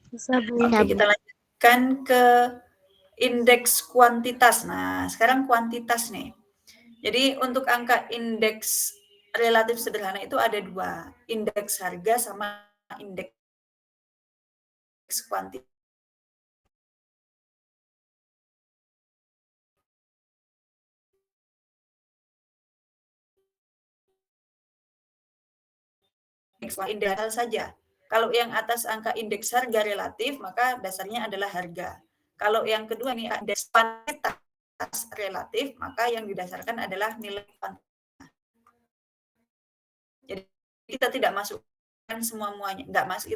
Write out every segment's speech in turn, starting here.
Bisa, Bu. Oke, kita lanjutkan ke indeks kuantitas. Nah, sekarang kuantitas nih. Jadi untuk angka indeks relatif sederhana itu ada dua, indeks harga sama indeks kuantitas. Indeks saja. Kalau yang atas angka indeks harga relatif, maka dasarnya adalah harga. Kalau yang kedua nih indeks kuantitas relatif, maka yang didasarkan adalah nilai kuantitas. Jadi kita tidak masukkan semua-muanya, enggak masuk,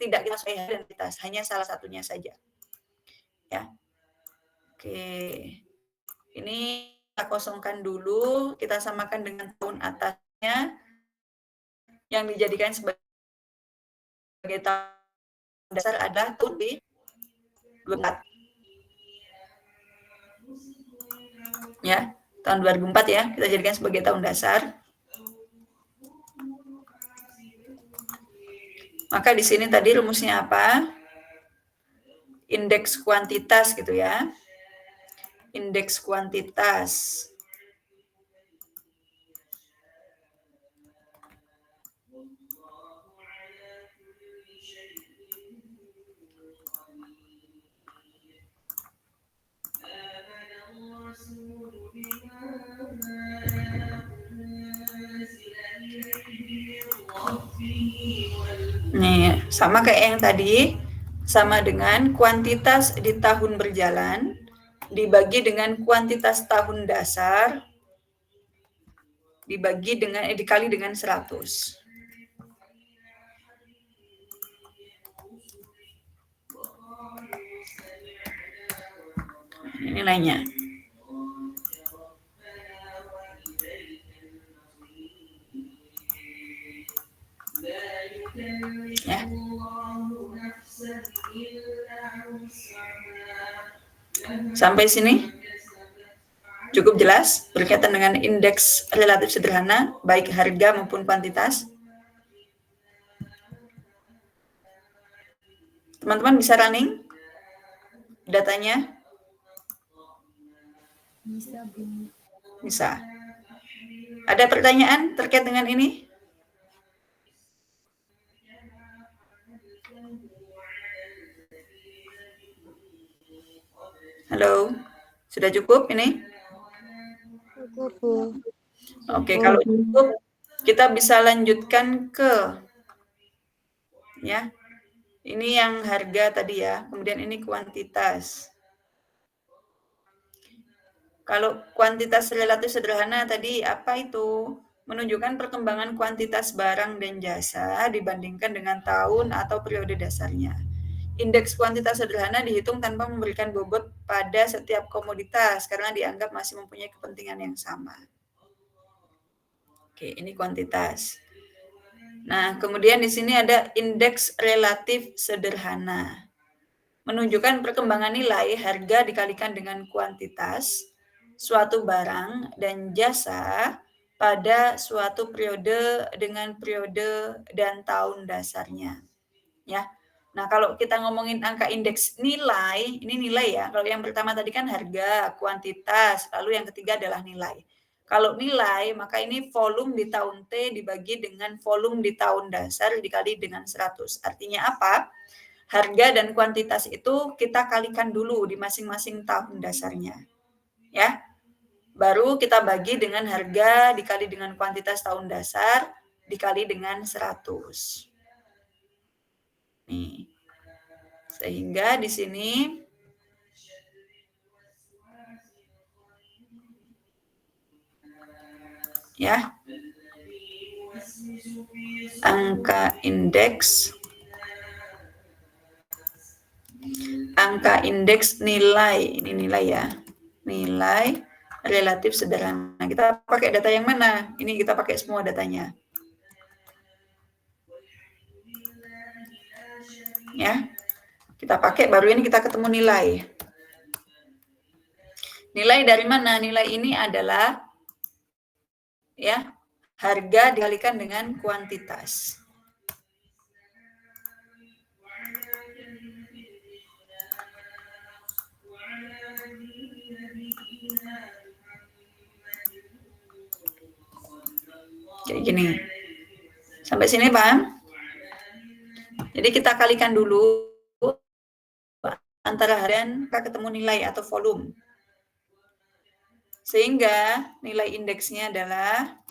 tidak kita masuk identitas, hanya salah satunya saja. Ya. Oke. Ini kita kosongkan dulu, kita samakan dengan tahun atasnya yang dijadikan sebagai tahun dasar adalah tahun di 2004. Ya, tahun 2004 ya, kita jadikan sebagai tahun dasar. Maka di sini tadi rumusnya apa? Indeks kuantitas gitu ya. Indeks kuantitas. Nih, sama kayak yang tadi, sama dengan kuantitas di tahun berjalan dibagi dengan kuantitas tahun dasar dikali dengan 100. Ini nilainya. Ya. Sampai sini cukup jelas berkaitan dengan indeks relatif sederhana, baik harga maupun kuantitas. Teman-teman bisa running datanya? Bisa, Bu. Bisa. Ada pertanyaan terkait dengan ini? Halo, sudah cukup ini? Cukup, Bu. Oke, kalau cukup, kita bisa lanjutkan ke, ya, ini yang harga tadi ya, kemudian ini kuantitas. Kalau kuantitas relatif sederhana tadi apa itu? Menunjukkan perkembangan kuantitas barang dan jasa dibandingkan dengan tahun atau periode dasarnya. Indeks kuantitas sederhana dihitung tanpa memberikan bobot pada setiap komoditas karena dianggap masih mempunyai kepentingan yang sama. Oke, ini kuantitas. Nah, kemudian di sini ada indeks relatif sederhana. Menunjukkan perkembangan nilai harga dikalikan dengan kuantitas suatu barang dan jasa pada suatu periode dengan periode dan tahun dasarnya. Ya. Nah, kalau kita ngomongin angka indeks nilai, ini nilai ya. Kalau yang pertama tadi kan harga, kuantitas, lalu yang ketiga adalah nilai. Kalau nilai, maka ini volume di tahun T dibagi dengan volume di tahun dasar dikali dengan 100. Artinya apa? Harga dan kuantitas itu kita kalikan dulu di masing-masing tahun dasarnya. Ya. Baru kita bagi dengan harga dikali dengan kuantitas tahun dasar dikali dengan 100. Nih. Sehingga di sini ya angka indeks nilai, ini nilai ya, nilai relatif sederhana. Kita pakai data yang mana? Ini kita pakai semua datanya. Ya, kita pakai, baru ini kita ketemu nilai. Nilai dari mana? Nilai ini adalah ya harga dikalikan dengan kuantitas. Kayak gini. Sampai sini paham? Jadi kita kalikan dulu antara harian ketemu nilai atau volume. Sehingga nilai indeksnya adalah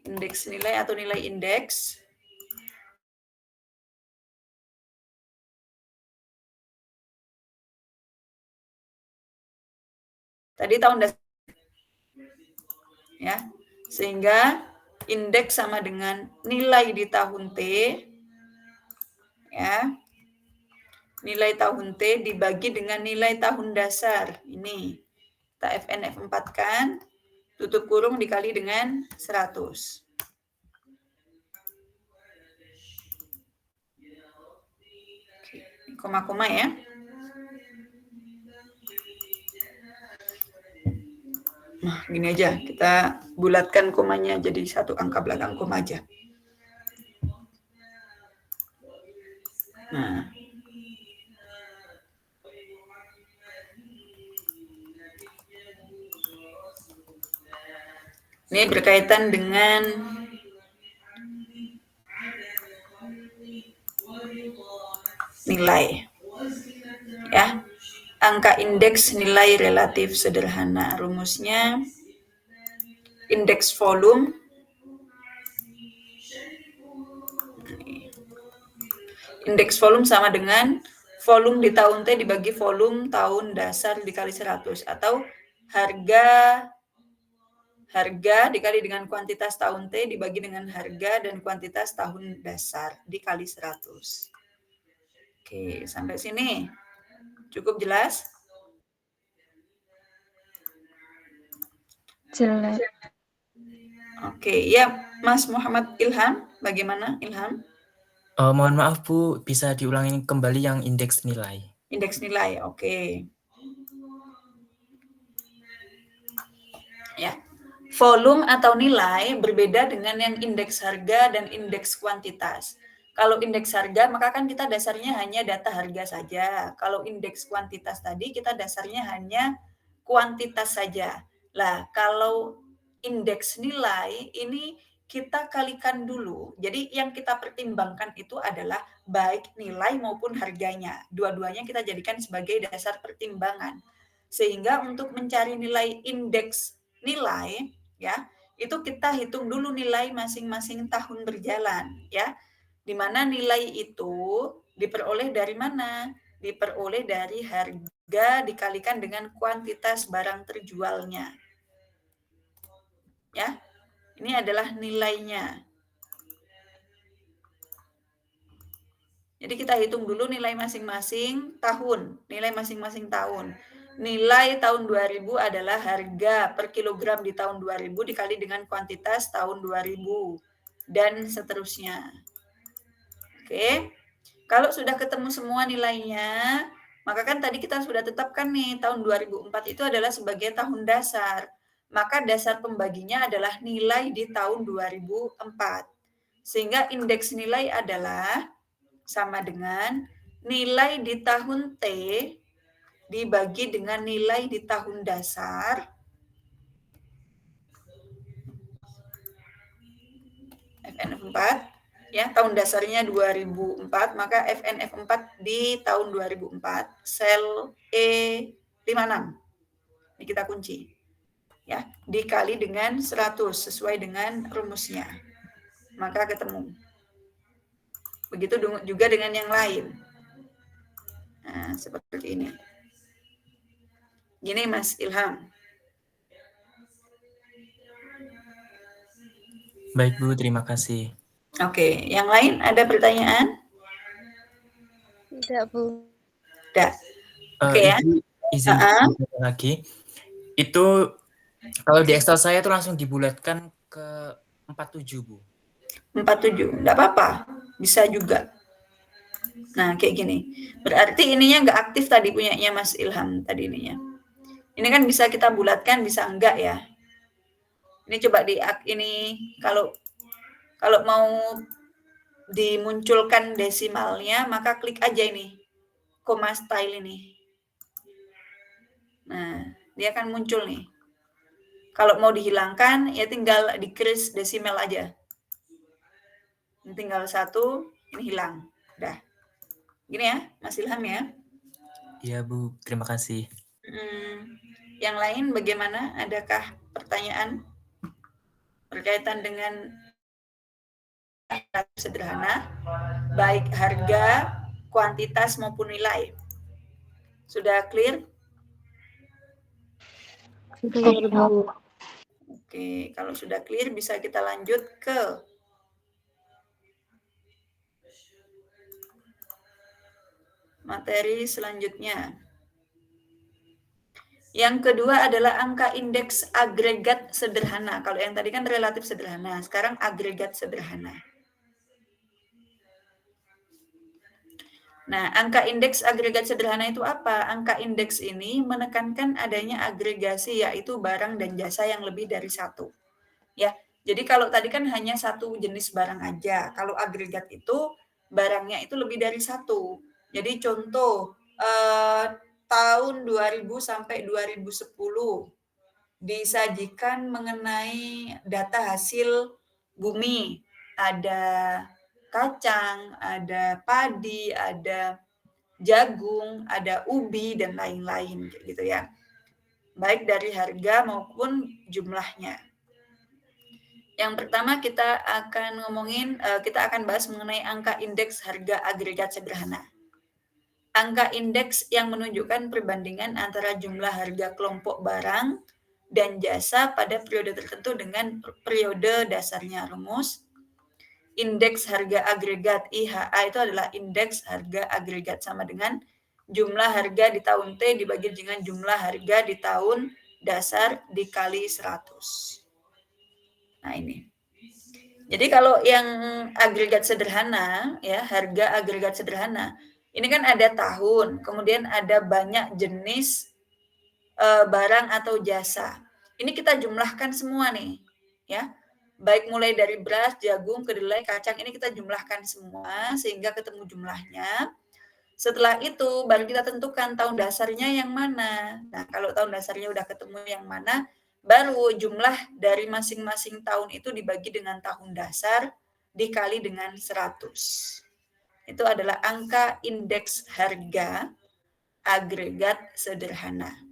indeks nilai atau nilai indeks tadi tahun dasar ya. Sehingga indeks sama dengan nilai di tahun T ya. Nilai tahun T dibagi dengan nilai tahun dasar. Ini kita Fn F4 kan, tutup kurung dikali dengan 100. Koma-koma ya. Nah, gini aja, kita bulatkan komanya jadi satu angka belakang koma aja. Nah. Ini berkaitan dengan nilai. Ya. Angka indeks nilai relatif sederhana. Rumusnya indeks volume indeks volume sama dengan volume di tahun T dibagi volume tahun dasar dikali 100 atau harga dikali dengan kuantitas tahun T dibagi dengan harga dan kuantitas tahun dasar dikali 100. Oke, sampai sini cukup jelas? Jelas. Oke, ya Mas Muhammad Ilham, bagaimana Ilham? Mohon maaf Bu, bisa diulangi kembali yang indeks nilai. Indeks nilai, oke. Ya, volume atau nilai berbeda dengan yang indeks harga dan indeks kuantitas. Kalau indeks harga, maka kan kita dasarnya hanya data harga saja. Kalau indeks kuantitas tadi, kita dasarnya hanya kuantitas saja. Lah, kalau indeks nilai, ini kita kalikan dulu. Jadi yang kita pertimbangkan itu adalah baik nilai maupun harganya. Dua-duanya kita jadikan sebagai dasar pertimbangan. Sehingga untuk mencari nilai indeks nilai, ya, itu kita hitung dulu nilai masing-masing tahun berjalan, ya. Di mana nilai itu diperoleh dari mana? Diperoleh dari harga dikalikan dengan kuantitas barang terjualnya. Ya. Ini adalah nilainya. Jadi kita hitung dulu nilai masing-masing tahun, nilai masing-masing tahun. Nilai tahun 2000 adalah harga per kilogram di tahun 2000 dikali dengan kuantitas tahun 2000 dan seterusnya. Oke. Kalau sudah ketemu semua nilainya, maka kan tadi kita sudah tetapkan nih tahun 2004 itu adalah sebagai tahun dasar. Maka dasar pembaginya adalah nilai di tahun 2004. Sehingga indeks nilai adalah sama dengan nilai di tahun T dibagi dengan nilai di tahun dasar FNF4 ya, tahun dasarnya 2004, maka FNF4 di tahun 2004 sel E56. Ini kita kunci. Ya, dikali dengan 100 sesuai dengan rumusnya. Maka ketemu. Begitu juga dengan yang lain. Nah, seperti ini. Gini Mas Ilham. Baik Bu, terima kasih. Oke, yang lain ada pertanyaan? Tidak, Bu. Tidak. Oke ya. Izin lagi. Itu kalau di Excel saya itu langsung dibulatkan ke 47, Bu. 47, enggak apa-apa. Bisa juga. Nah, kayak gini. Berarti ininya enggak aktif tadi punyanya Mas Ilham tadi ininya. Ini kan bisa kita bulatkan, bisa enggak ya. Ini coba ini kalau mau dimunculkan desimalnya, maka klik aja ini. Koma style ini. Nah, dia akan muncul nih. Kalau mau dihilangkan, ya tinggal decrease desimal aja. Ini tinggal 1, ini hilang. Udah. Gini ya, Mas Ilham ya. Iya, Bu. Terima kasih. Yang lain bagaimana? Adakah pertanyaan berkaitan dengan sederhana, baik harga, kuantitas maupun nilai? Sudah clear? Clear, Bu. Oke, kalau sudah clear bisa kita lanjut ke materi selanjutnya. Yang kedua adalah angka indeks agregat sederhana. Kalau yang tadi kan relatif sederhana, sekarang agregat sederhana. Nah, angka indeks agregat sederhana itu apa? Angka indeks ini menekankan adanya agregasi, yaitu barang dan jasa yang lebih dari satu. Ya, jadi kalau tadi kan hanya satu jenis barang aja. Kalau agregat itu barangnya itu lebih dari satu. Jadi contoh tahun 2000 sampai 2010 disajikan mengenai data hasil bumi. Ada kacang, ada padi, ada jagung, ada ubi, dan lain-lain gitu ya. Baik dari harga maupun jumlahnya. Yang pertama kita akan kita akan bahas mengenai angka indeks harga agregat sederhana. Angka indeks yang menunjukkan perbandingan antara jumlah harga kelompok barang dan jasa pada periode tertentu dengan periode dasarnya. Rumus indeks harga agregat IHA itu adalah indeks harga agregat sama dengan jumlah harga di tahun T dibagi dengan jumlah harga di tahun dasar dikali 100. Nah ini. Jadi kalau yang agregat sederhana, ya harga agregat sederhana, ini kan ada tahun, kemudian ada banyak jenis barang atau jasa. Ini kita jumlahkan semua nih, ya. Baik mulai dari beras, jagung, kedelai, kacang, ini kita jumlahkan semua sehingga ketemu jumlahnya. Setelah itu baru kita tentukan tahun dasarnya yang mana. Nah, kalau tahun dasarnya udah ketemu yang mana, baru jumlah dari masing-masing tahun itu dibagi dengan tahun dasar dikali dengan 100. Itu adalah angka indeks harga agregat sederhana.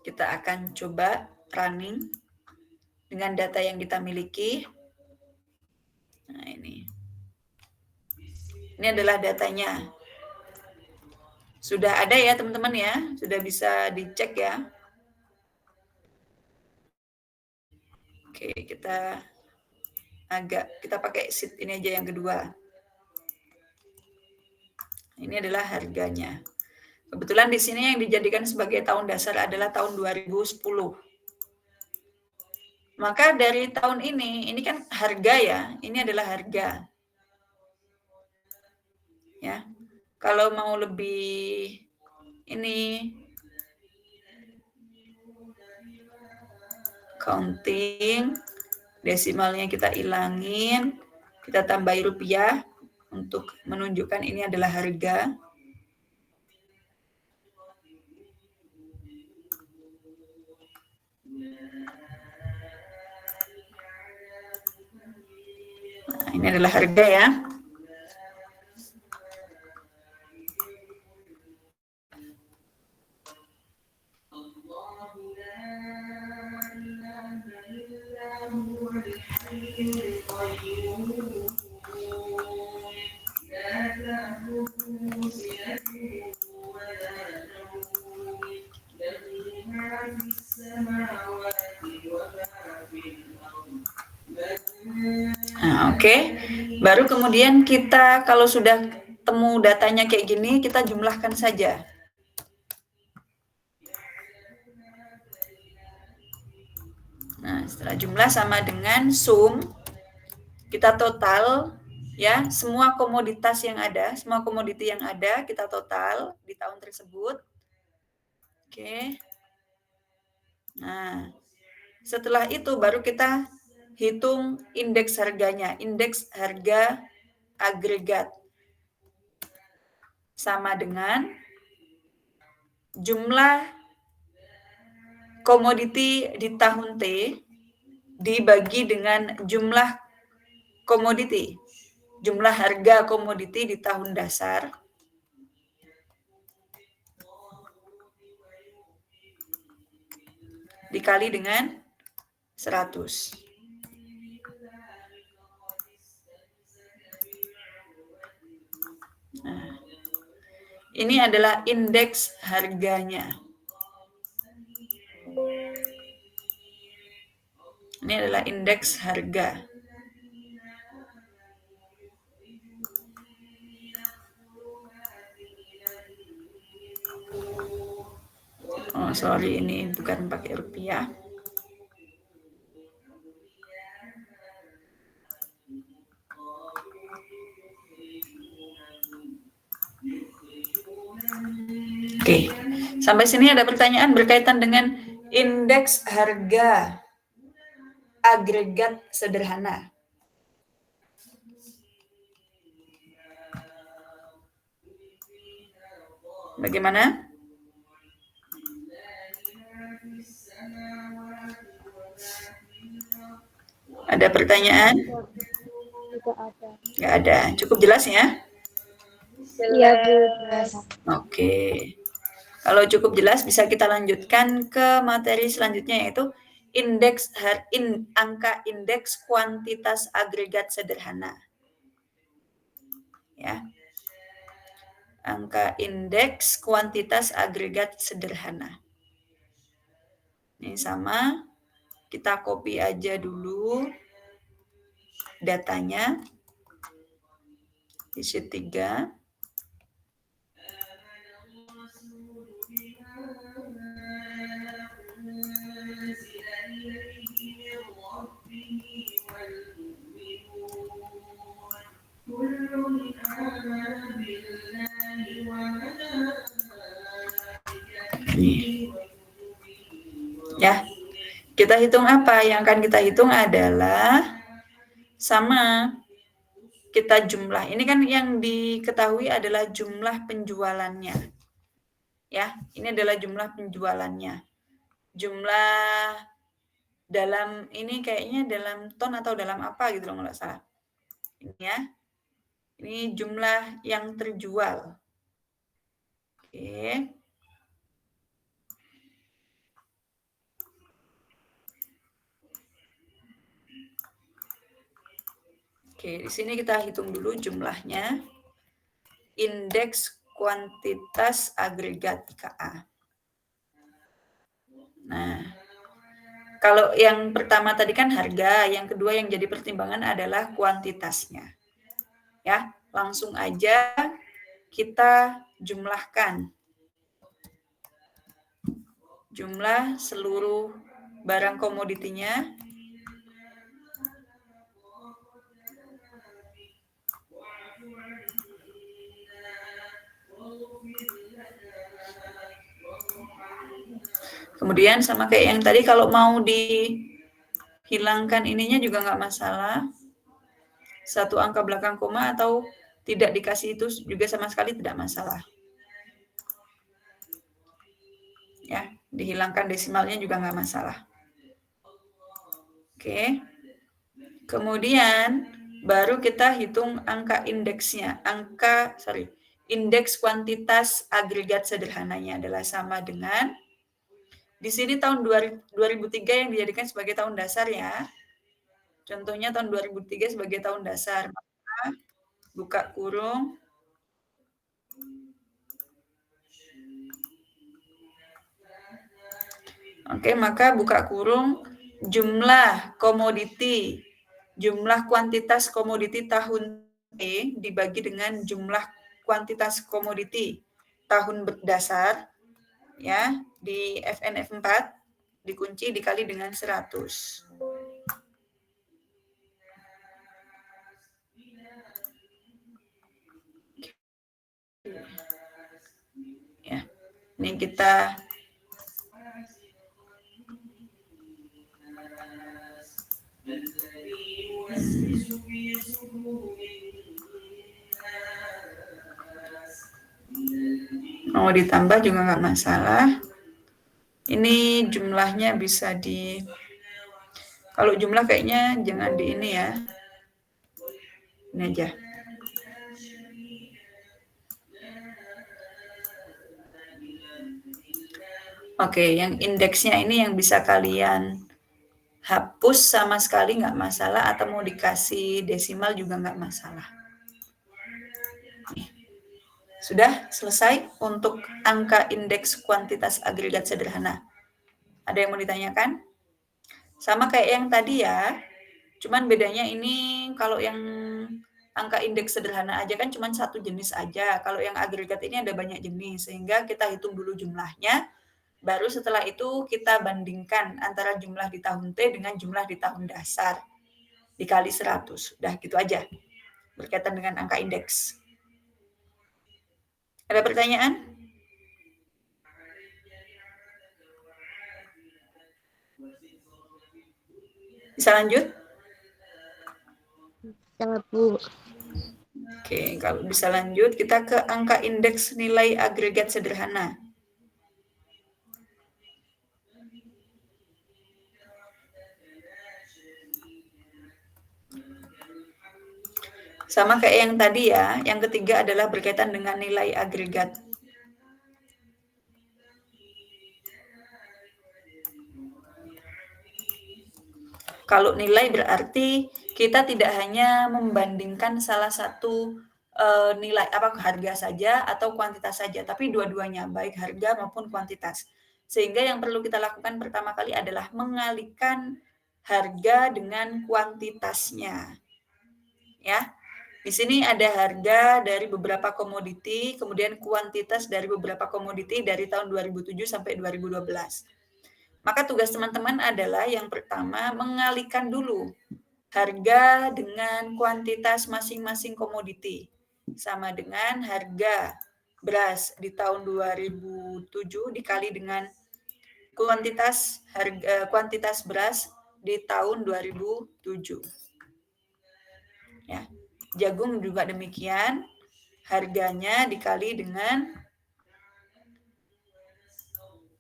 Kita akan coba running dengan data yang kita miliki. Nah, ini. Ini adalah datanya. Sudah ada ya teman-teman ya? Sudah bisa dicek ya? Oke, kita pakai sheet ini aja yang kedua. Ini adalah harganya. Kebetulan di sini yang dijadikan sebagai tahun dasar adalah tahun 2010. Maka dari tahun ini kan harga ya, ini adalah harga. Ya. Kalau mau lebih ini counting, desimalnya kita ilangin, kita tambahi rupiah untuk menunjukkan ini adalah harga. Nah, ini adalah harga ya. Nah, oke. Baru kemudian kita kalau sudah temu datanya kayak gini, kita jumlahkan saja. Nah, setelah jumlah sama dengan sum, kita total ya, semua komoditas yang ada, semua komoditi yang ada kita total di tahun tersebut. Oke. Nah, setelah itu baru kita hitung indeks harganya, indeks harga agregat. Sama dengan jumlah komoditi di tahun T dibagi dengan jumlah komoditi, jumlah harga komoditi di tahun dasar dikali dengan 100. Nah, ini adalah indeks harganya. Ini adalah indeks harga. Oh, sorry, ini bukan pakai rupiah. Oke, sampai sini ada pertanyaan berkaitan dengan indeks harga agregat sederhana. Bagaimana? Ada pertanyaan? Tidak ada. Nggak ada. Cukup jelas ya? Iya, Bu. Jelas. Oke. Kalau cukup jelas bisa kita lanjutkan ke materi selanjutnya yaitu angka indeks kuantitas agregat sederhana. Ya. Angka indeks kuantitas agregat sederhana. Ini sama, kita copy aja dulu datanya di sheet 3. Ya, kita hitung apa? Yang akan kita hitung adalah sama kita jumlah. Ini kan yang diketahui adalah jumlah penjualannya. Ya, ini adalah jumlah penjualannya. Jumlah dalam ini kayaknya dalam ton atau dalam apa gitu loh, nggak salah. Ini ya. Ini jumlah yang terjual. Oke. Oke, di sini kita hitung dulu jumlahnya. Indeks kuantitas agregat KA. Nah, kalau yang pertama tadi kan harga, yang kedua yang jadi pertimbangan adalah kuantitasnya. Ya, langsung aja kita jumlahkan jumlah seluruh barang komoditinya kemudian sama kayak yang tadi kalau mau dihilangkan ininya juga nggak masalah. Satu angka belakang koma atau tidak dikasih itu juga sama sekali tidak masalah. Ya, dihilangkan desimalnya juga nggak masalah. Oke. Kemudian baru kita hitung angka indeksnya. Indeks kuantitas agregat sederhananya adalah sama dengan di sini tahun 2003 yang dijadikan sebagai tahun dasar ya. Contohnya tahun 2003 sebagai tahun dasar. Maka buka kurung. Oke, maka buka kurung jumlah komoditi, jumlah kuantitas komoditi tahun T dibagi dengan jumlah kuantitas komoditi tahun dasar ya di FNF 4 dikunci dikali dengan 100. Ya. Ini kita mau ditambah juga nggak masalah. Ini jumlahnya bisa kalau jumlah kayaknya jangan di ini ya. Ini aja. Oke, yang indeksnya ini yang bisa kalian hapus sama sekali nggak masalah, atau mau dikasih desimal juga nggak masalah. Nih. Sudah selesai untuk angka indeks kuantitas agregat sederhana. Ada yang mau ditanyakan? Sama kayak yang tadi ya, cuman bedanya ini kalau yang angka indeks sederhana aja kan cuma satu jenis aja. Kalau yang agregat ini ada banyak jenis, sehingga kita hitung dulu jumlahnya. Baru setelah itu kita bandingkan antara jumlah di tahun T dengan jumlah di tahun dasar. Dikali 100. Udah gitu aja. Berkaitan dengan angka indeks. Ada pertanyaan? Bisa lanjut? Ya, Bu. Oke, kalau bisa lanjut, kita ke angka indeks nilai agregat sederhana. Sama kayak yang tadi ya, yang ketiga adalah berkaitan dengan nilai agregat. Kalau nilai berarti kita tidak hanya membandingkan salah satu nilai harga saja atau kuantitas saja, tapi dua-duanya, baik harga maupun kuantitas. Sehingga yang perlu kita lakukan pertama kali adalah mengalihkan harga dengan kuantitasnya. Ya. Di sini ada harga dari beberapa komoditi, kemudian kuantitas dari beberapa komoditi dari tahun 2007 sampai 2012. Maka tugas teman-teman adalah yang pertama mengalihkan dulu harga dengan kuantitas masing-masing komoditi. Sama dengan harga beras di tahun 2007 dikali dengan kuantitas beras di tahun 2007. Ya. Jagung juga demikian, harganya dikali dengan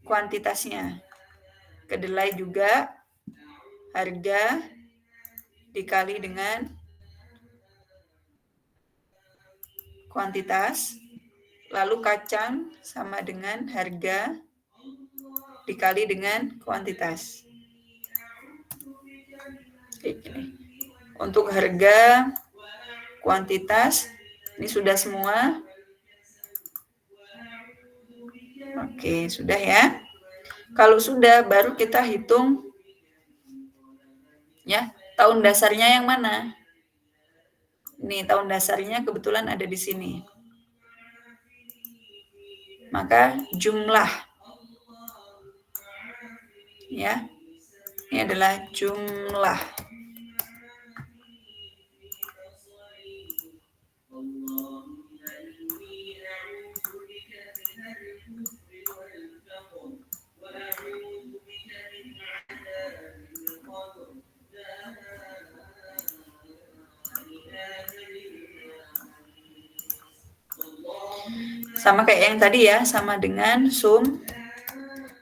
kuantitasnya. Kedelai juga harga dikali dengan kuantitas. Lalu kacang sama dengan harga dikali dengan kuantitas. Untuk harga, kuantitas, ini sudah semua. Oke, sudah ya. Kalau sudah, baru kita hitung ya, tahun dasarnya yang mana? Ini tahun dasarnya kebetulan ada di sini. Maka jumlah. Ya. Ini adalah jumlah. Sama kayak yang tadi ya, sama dengan sum.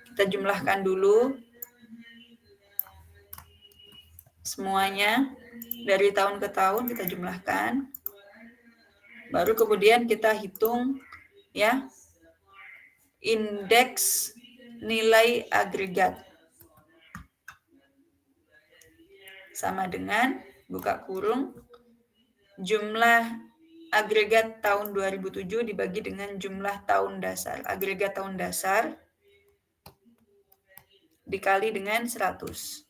Kita jumlahkan dulu semuanya dari tahun ke tahun, kita jumlahkan. Baru kemudian kita hitung ya indeks nilai agregat. Sama dengan buka kurung jumlah agregat tahun 2007 dibagi dengan jumlah tahun dasar. Agregat tahun dasar dikali dengan 100.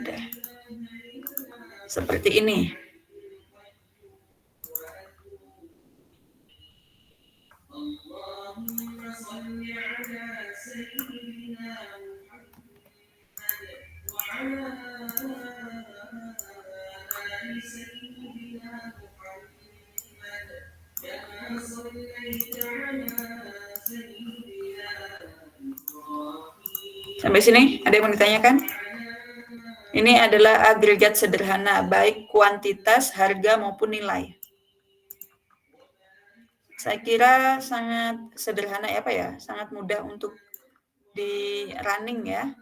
Udah. Seperti ini. Sampai sini ada yang mau ditanyakan? Ini adalah agregat sederhana, baik kuantitas, harga maupun nilai. Saya kira sangat sederhana ya Pak ya, sangat mudah untuk di running ya.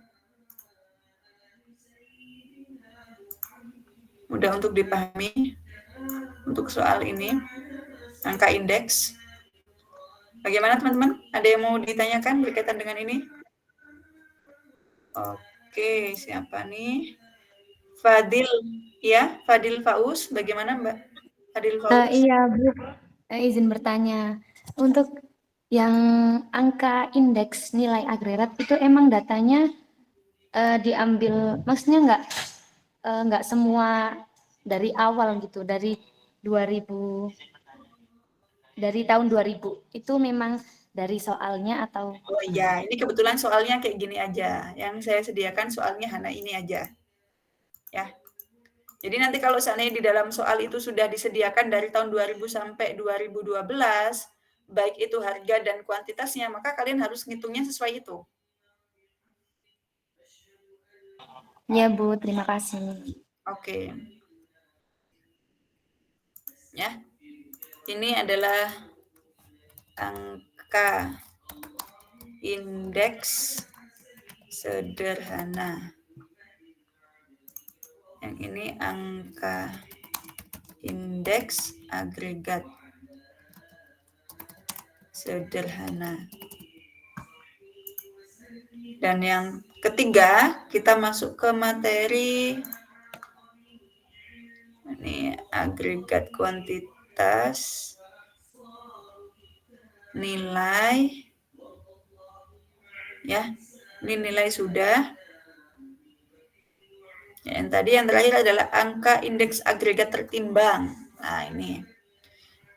Mudah untuk dipahami untuk soal ini, angka indeks. Bagaimana teman-teman? Ada yang mau ditanyakan berkaitan dengan ini? Oke, siapa nih? Fadil, ya, Fadil Faus. Bagaimana Mbak? Fadil Faus. Iya Bu, izin bertanya. Untuk yang angka indeks nilai agregat itu emang datanya diambil, maksudnya nggak semua dari awal gitu, dari 2000, dari tahun 2000 itu memang dari soalnya atau? Oh iya, ini kebetulan soalnya kayak gini aja. Yang saya sediakan soalnya Hana ini aja. Ya. Jadi nanti kalau seandainya di dalam soal itu sudah disediakan dari tahun 2000 sampai 2012, baik itu harga dan kuantitasnya, maka kalian harus ngitungnya sesuai itu. Ya Bu, terima kasih. Oke. Ya. Ini adalah angka indeks sederhana. Yang ini angka indeks agregat sederhana. Dan yang ketiga, kita masuk ke materi ini agregat kuantitas, nilai, ya, ini nilai sudah. Yang tadi yang terakhir adalah angka indeks agregat tertimbang. Nah ini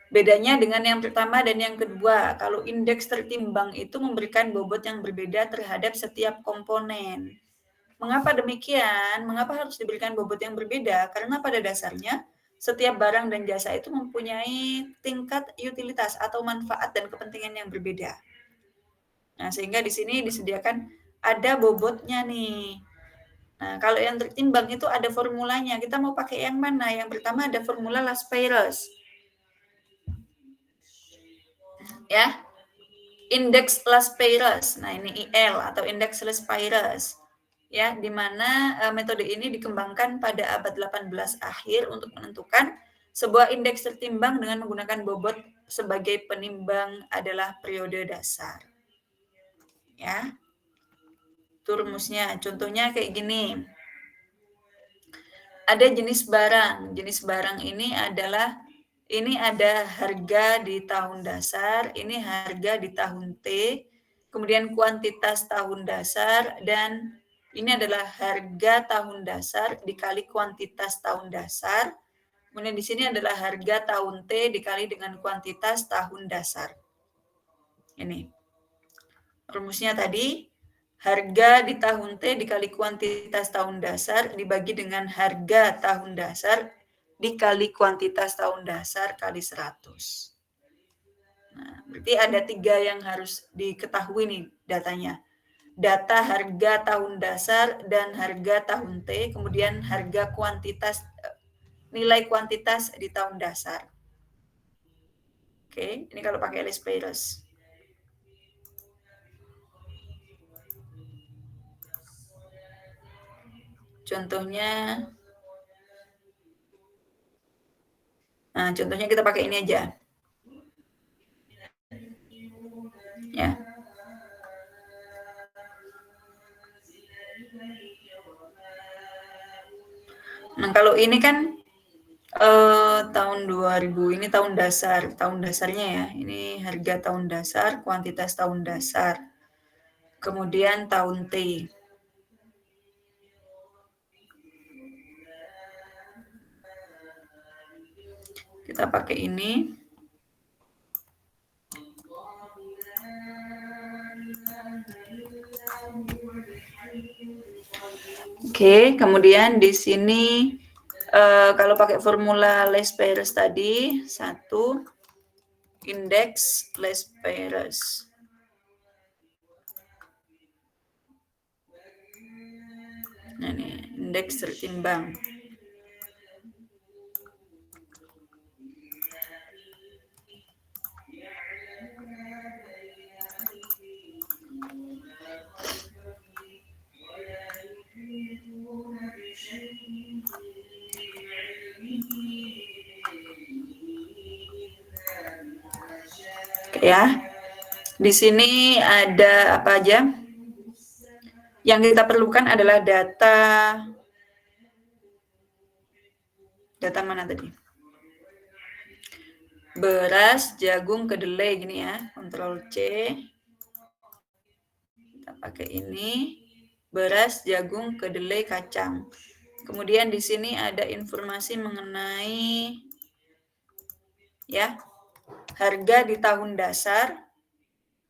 bedanya dengan yang pertama dan yang kedua. Kalau indeks tertimbang itu memberikan bobot yang berbeda terhadap setiap komponen. Mengapa demikian? Mengapa harus diberikan bobot yang berbeda? Karena pada dasarnya setiap barang dan jasa itu mempunyai tingkat utilitas atau manfaat dan kepentingan yang berbeda. Nah, sehingga di sini disediakan ada bobotnya nih. Nah, kalau yang tertimbang itu ada formulanya. Kita mau pakai yang mana? Yang pertama ada formula Las-Peyres. Ya. Indeks Las-Peyres. Nah, ini IL atau indeks Las-Peyres. Ya, di mana metode ini dikembangkan pada abad 18 akhir untuk menentukan sebuah indeks tertimbang dengan menggunakan bobot sebagai penimbang adalah periode dasar. Ya. Itu rumusnya. Contohnya kayak gini. Ada jenis barang. Jenis barang ini adalah, ini ada harga di tahun dasar, ini harga di tahun T, kemudian kuantitas tahun dasar, dan ini adalah harga tahun dasar dikali kuantitas tahun dasar. Kemudian di sini adalah harga tahun T dikali dengan kuantitas tahun dasar. Ini. Rumusnya tadi, harga di tahun T dikali kuantitas tahun dasar dibagi dengan harga tahun dasar dikali kuantitas tahun dasar kali 100. Nah, berarti ada 3 yang harus diketahui nih datanya. Data harga tahun dasar dan harga tahun T, kemudian harga kuantitas, nilai kuantitas di tahun dasar. Oke, ini kalau pakai Las-Peyres. Contohnya, nah contohnya kita pakai ini aja. Ya. Nah, kalau ini kan tahun 2000, ini tahun dasar, tahun dasarnya ya. Ini harga tahun dasar, kuantitas tahun dasar. Kemudian tahun T. Kita pakai ini. Oke, kemudian di sini kalau pakai formula Las-Peyres tadi, 1 indeks Las-Peyres. Nah, ini indeks tertimbang. Ya. Di sini ada apa aja? Yang kita perlukan adalah data mana tadi? Beras, jagung, kedelai gini ya. Ctrl C. Kita pakai ini. Beras, jagung, kedelai, kacang. Kemudian di sini ada informasi mengenai ya, harga di tahun dasar.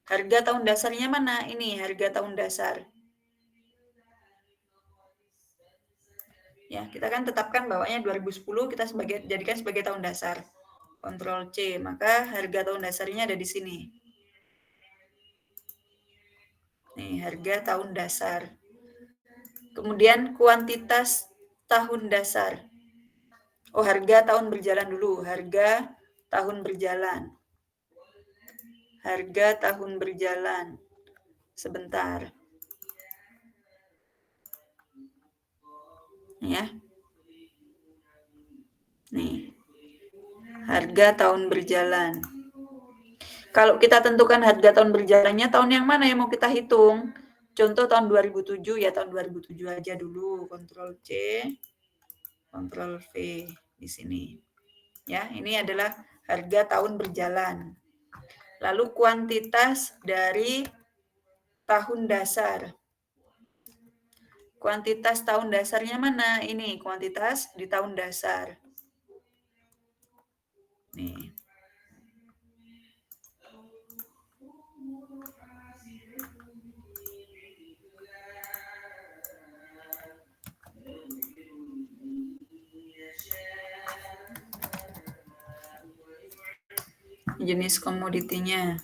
Harga tahun dasarnya mana? Ini harga tahun dasar. Ya, kita kan tetapkan bawahnya 2010, kita jadikan sebagai tahun dasar. Ctrl C, maka harga tahun dasarnya ada di sini. Nih, harga tahun dasar. Kemudian kuantitas tahun dasar. Oh, harga tahun berjalan dulu. Harga tahun berjalan. Harga tahun berjalan. Sebentar. Ya. Nih. Harga tahun berjalan. Kalau kita tentukan harga tahun berjalannya, tahun yang mana yang mau kita hitung? Contoh tahun 2007, ya tahun 2007 aja dulu. Ctrl C, Ctrl V di sini. Ya, ini adalah harga tahun berjalan. Lalu kuantitas dari tahun dasar. Kuantitas tahun dasarnya mana? Ini kuantitas di tahun dasar. Nih. Jenis komoditinya.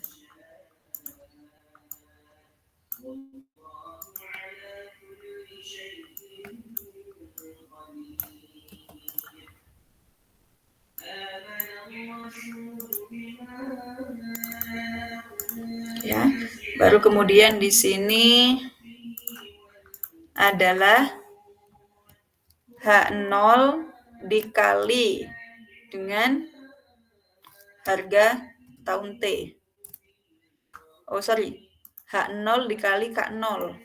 Ya, baru kemudian di sini adalah H0 dikali dengan harga tahun T. Oh, sorry. H0 dikali K0.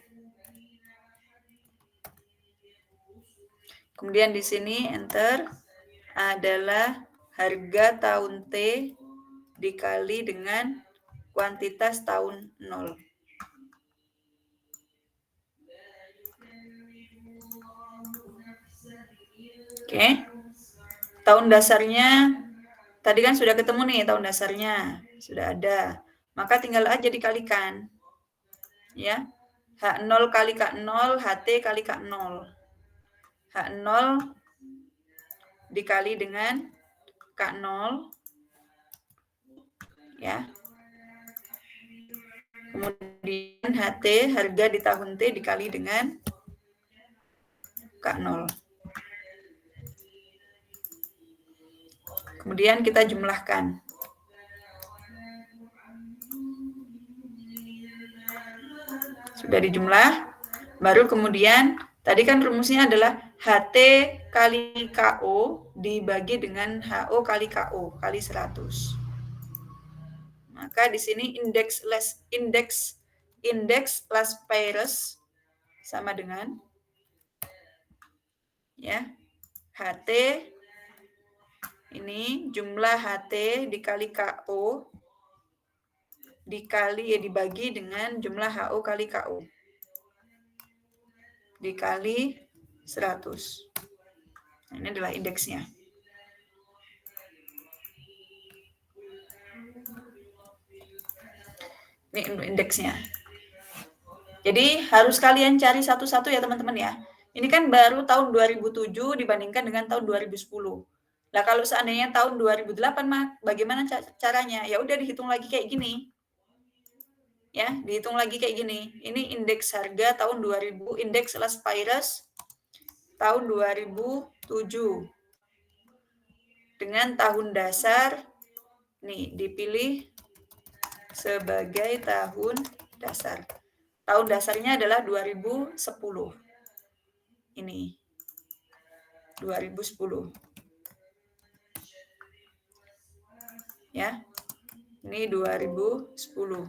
Kemudian di sini enter adalah harga tahun T dikali dengan kuantitas tahun 0. Oke. Tahun dasarnya tadi kan sudah ketemu nih tahun dasarnya. Sudah ada. Maka tinggal aja dikalikan. Ya. H0 kali K0, HT kali K0. H0 dikali dengan K0. Ya. Kemudian HT, harga di tahun T dikali dengan K0. Kemudian kita jumlahkan. Sudah dijumlah, baru kemudian tadi kan rumusnya adalah HT kali KO dibagi dengan HO kali KO kali 100. Maka di sini indeks last pairers sama dengan ya HT ini jumlah HT dikali KO dibagi dengan jumlah HO kali KO dikali 100. Nah, ini adalah indeksnya. Ini indeksnya. Jadi harus kalian cari satu-satu ya teman-teman ya. Ini kan baru tahun 2007 dibandingkan dengan tahun 2010. Nah kalau seandainya tahun 2008 bagaimana caranya? Ya udah dihitung lagi kayak gini. Ya, dihitung lagi kayak gini. Ini indeks harga tahun 2000, indeks last pairers tahun 2007. Dengan tahun dasar, nih dipilih sebagai tahun dasar. Tahun dasarnya adalah 2010. Ini, 2010. Ya, Ini 2010.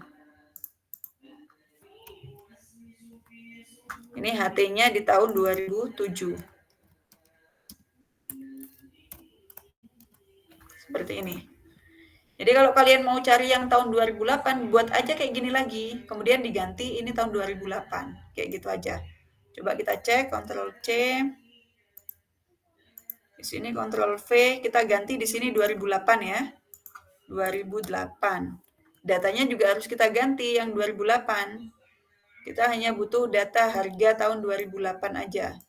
Ini HT-nya di tahun 2007. Seperti ini. Jadi kalau kalian mau cari yang tahun 2008, buat aja kayak gini lagi. Kemudian diganti ini tahun 2008. Kayak gitu aja. Coba kita cek, Ctrl C. Di sini Ctrl V, kita ganti di sini 2008 ya. 2008. Datanya juga harus kita ganti yang 2008. Kita hanya butuh data harga tahun 2008 aja.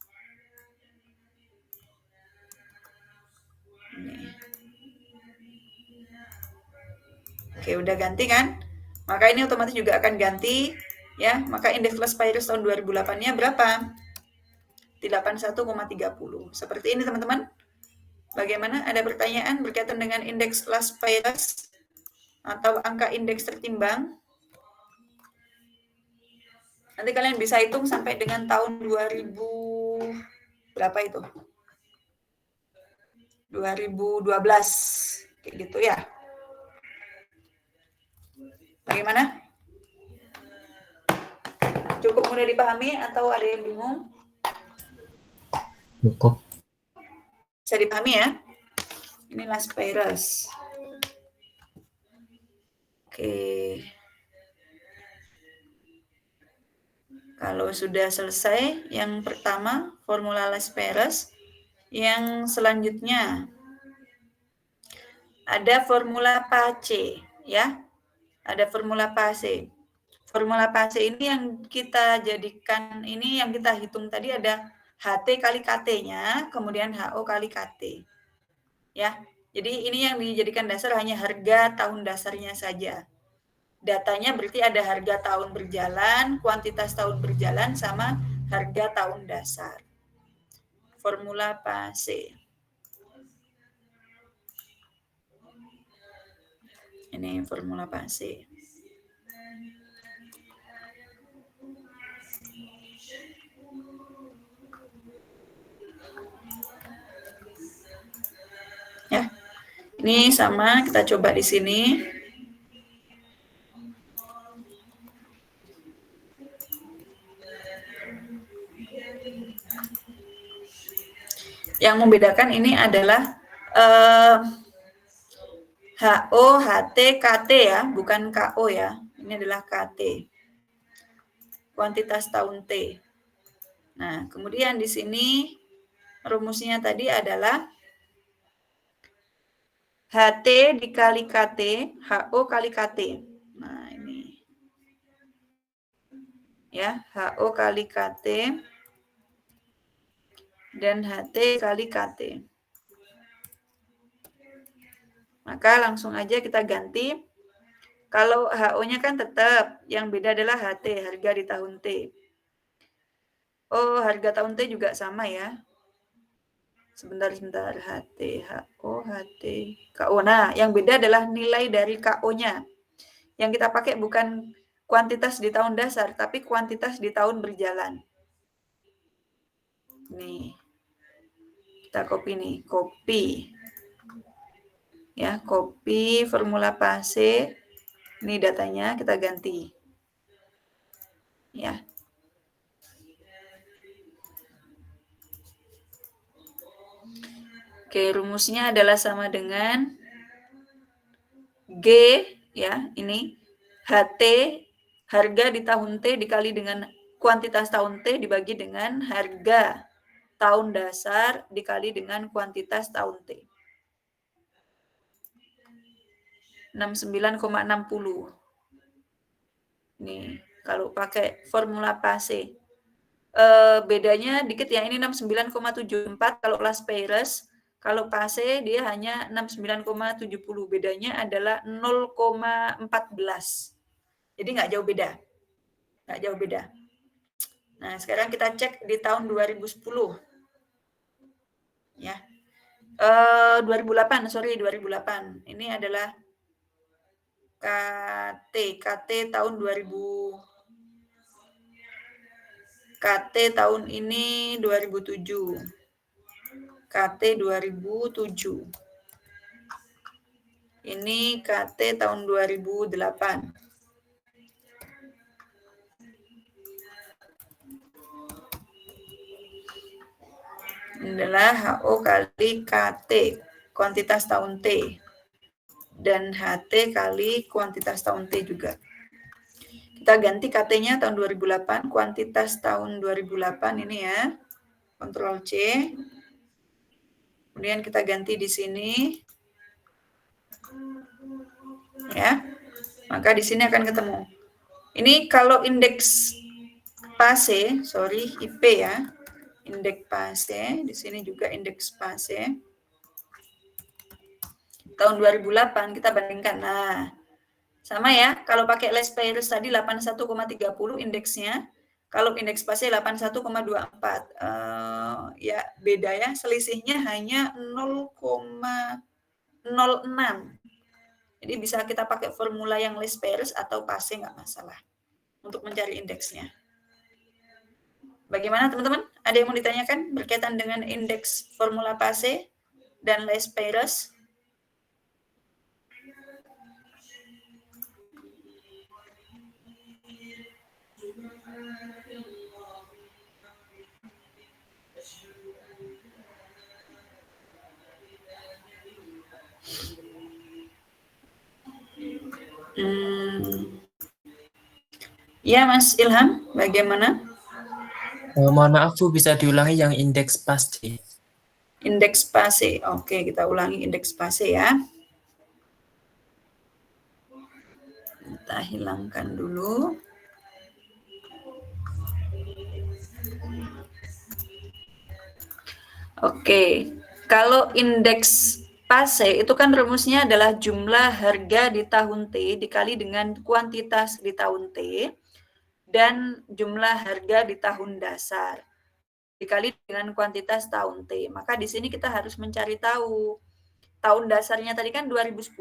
Ini. Oke, udah ganti kan? Maka ini otomatis juga akan ganti ya. Maka indeks Las Payres tahun 2008-nya berapa? 81,30. Seperti ini teman-teman. Bagaimana? Ada pertanyaan berkaitan dengan indeks Las Payres atau angka indeks tertimbang? Nanti kalian bisa hitung sampai dengan tahun 2000 berapa itu? 2012. Kayak gitu ya. Bagaimana? Cukup mudah dipahami atau ada yang bingung? Cukup. Bisa dipahami ya? Ini Las Payres. Oke. Kalau sudah selesai, yang pertama formula Las Payres. Yang selanjutnya ada formula PACE ya. Ada formula PACE. Formula PACE ini yang kita jadikan, ini yang kita hitung tadi ada HT kali KT-nya, kemudian HO kali KT. Ya. Jadi ini yang dijadikan dasar hanya harga tahun dasarnya saja. Datanya berarti ada harga tahun berjalan, kuantitas tahun berjalan, sama harga tahun dasar. Formula PACE. Ini formula PACE. Ya. Ini sama, kita coba di sini. Yang membedakan ini adalah HO, HT, KT ya, bukan KO ya. Ini adalah KT. Kuantitas tahun T. Nah, kemudian di sini rumusnya tadi adalah HT dikali KT, HO kali KT. Nah, ini. Ya, HO kali KT dan HT kali KT. Maka langsung aja kita ganti. Kalau HO-nya kan tetap, yang beda adalah HT, harga di tahun T. Oh, harga tahun T juga sama ya. Sebentar, HT, HO, HT, KO. Nah, yang beda adalah nilai dari KO-nya. Yang kita pakai bukan kuantitas di tahun dasar, tapi kuantitas di tahun berjalan. Nih, kita copy nih, copy. Ya, copy formula PACE. Ini datanya kita ganti. Ya. Oke, rumusnya adalah sama dengan G, ya, ini HT, harga di tahun T dikali dengan kuantitas tahun T dibagi dengan harga tahun dasar dikali dengan kuantitas tahun T. 69,60. Nih, kalau pakai formula PACE. Bedanya dikit ya, ini 69,74 kalau Las Payres. Kalau PACE dia hanya 69,70. Bedanya adalah 0,14. Jadi nggak jauh beda. Nggak jauh beda. Nah, sekarang kita cek di tahun 2010. Ya. 2008. Ini adalah KT tahun 2000. KT tahun ini 2007. KT 2007. Ini KT tahun 2008. Ini adalah HO kali KT, kuantitas tahun T. Dan HT kali kuantitas tahun T juga. Kita ganti KT-nya tahun 2008, kuantitas tahun 2008 ini ya. Ctrl C. Kemudian kita ganti di sini. Ya. Maka di sini akan ketemu. Ini kalau indeks PASE, IP ya. Indeks PASE, di sini juga indeks PASE. Tahun 2008 kita bandingkan. Nah, sama ya, kalau pakai Les Payres tadi 81,30 indeksnya, kalau indeks PASE 81,24. Ya beda ya, selisihnya hanya 0,06. Jadi bisa kita pakai formula yang Les Payres atau PASE nggak masalah untuk mencari indeksnya. Bagaimana teman-teman? Ada yang mau ditanyakan berkaitan dengan indeks formula PASE dan Les Payres? Ya Mas Ilham, bagaimana? Mohon maaf Bu, bisa diulangi yang indeks PASE. Indeks PASE. Oke, kita ulangi indeks PASE ya. Kita hilangkan dulu. Oke, kalau indeks PASE itu kan rumusnya adalah jumlah harga di tahun T dikali dengan kuantitas di tahun T dan jumlah harga di tahun dasar dikali dengan kuantitas tahun T. Maka di sini kita harus mencari tahu. Tahun dasarnya tadi kan 2010,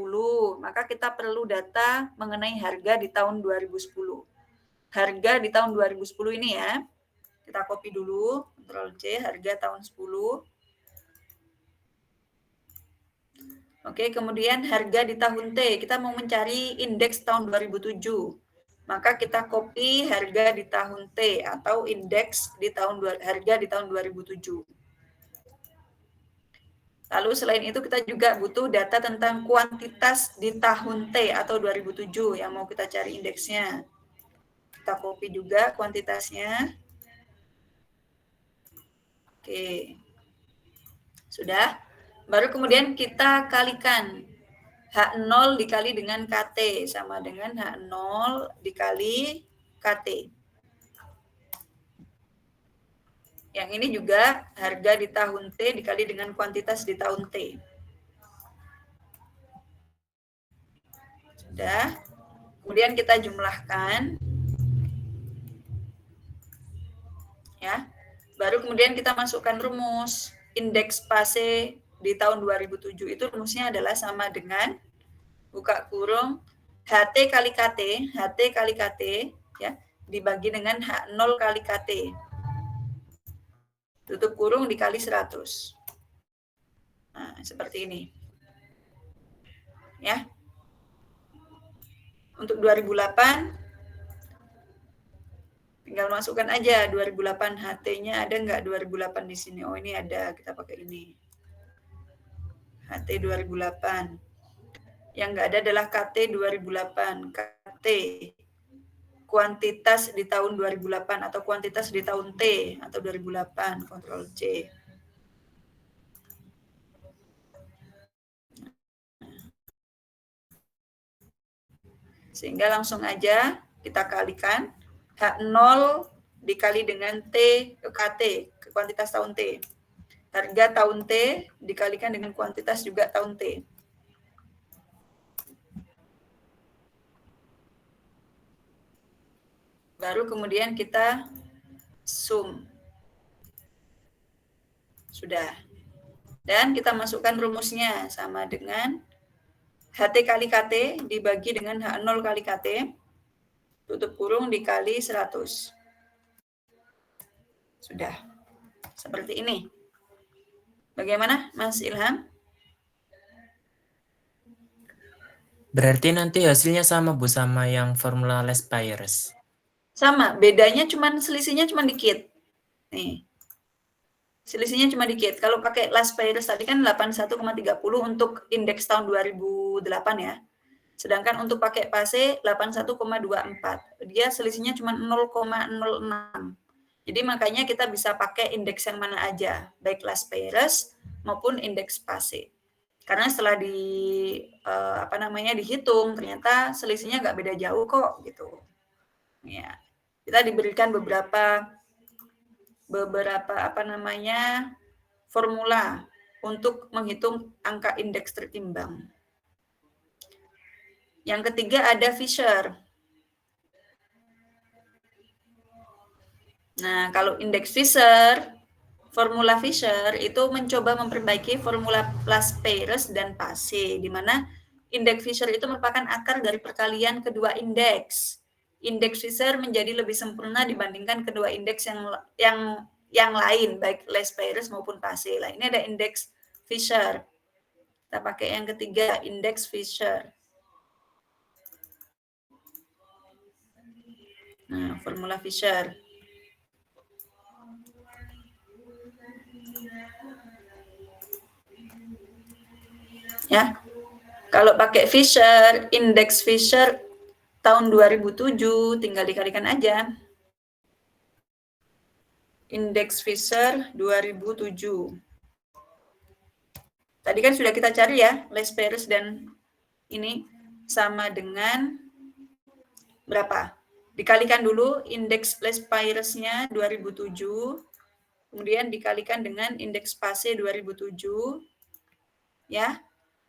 maka kita perlu data mengenai harga di tahun 2010. Harga di tahun 2010 ini ya, kita copy dulu, Ctrl C, harga tahun 10. Oke, kemudian harga di tahun T, kita mau mencari indeks tahun 2007. Maka kita copy harga di tahun T atau indeks di tahun harga di tahun 2007. Lalu selain itu kita juga butuh data tentang kuantitas di tahun T atau 2007 yang mau kita cari indeksnya. Kita copy juga kuantitasnya. Oke. Sudah. Baru kemudian kita kalikan. H0 dikali dengan KT sama dengan H0 dikali KT. Yang ini juga harga di tahun T dikali dengan kuantitas di tahun T. Sudah. Kemudian kita jumlahkan. Ya. Baru kemudian kita masukkan rumus. Indeks PASE di tahun 2007 itu rumusnya adalah sama dengan buka kurung HT kali KT, HT kali KT ya, dibagi dengan H0 kali KT. Tutup kurung dikali 100. Nah, seperti ini. Ya. Untuk 2008 tinggal masukkan aja 2008 HT-nya ada nggak 2008 di sini? Oh, ini ada, kita pakai ini. HT 2008. Yang nggak ada adalah KT 2008. KT kuantitas di tahun 2008 atau kuantitas di tahun T atau 2008, Ctrl C. Sehingga langsung aja kita kalikan H0 dikali dengan T KT, kuantitas tahun T. Harga tahun T dikalikan dengan kuantitas juga tahun T. Baru kemudian kita sum. Sudah. Dan kita masukkan rumusnya sama dengan HT kali KT dibagi dengan H0 kali KT, tutup kurung dikali 100. Sudah. Seperti ini. Bagaimana Mas Ilham? Berarti nanti hasilnya sama Bu sama yang formula Lespires. Sama, bedanya selisihnya cuma dikit. Nih. Selisihnya cuma dikit. Kalau pakai Lespires tadi kan 81,30 untuk indeks tahun 2008 ya. Sedangkan untuk pakai PASE 81,24. Dia selisihnya cuma 0,06. Jadi makanya kita bisa pakai indeks yang mana aja, baik Lespires maupun indeks PASE. Karena setelah dihitung ternyata selisihnya nggak beda jauh kok gitu. Ya. Kita diberikan beberapa formula untuk menghitung angka indeks tertimbang. Yang ketiga ada Fisher. Nah, kalau indeks Fisher, formula Fisher itu mencoba memperbaiki formula Lespires dan PASE, di mana indeks Fisher itu merupakan akar dari perkalian kedua indeks. Indeks Fisher menjadi lebih sempurna dibandingkan kedua indeks yang lain, baik Lespires maupun PASE. Nah, ini ada indeks Fisher. Kita pakai yang ketiga, indeks Fisher. Nah, formula Fisher. Ya. Kalau pakai Fisher, indeks Fisher tahun 2007 tinggal dikalikan aja. Indeks Fisher 2007. Tadi kan sudah kita cari ya, Lespires dan ini sama dengan berapa? Dikalikan dulu indeks Lespires-nya 2007, kemudian dikalikan dengan indeks PASE 2007, ya.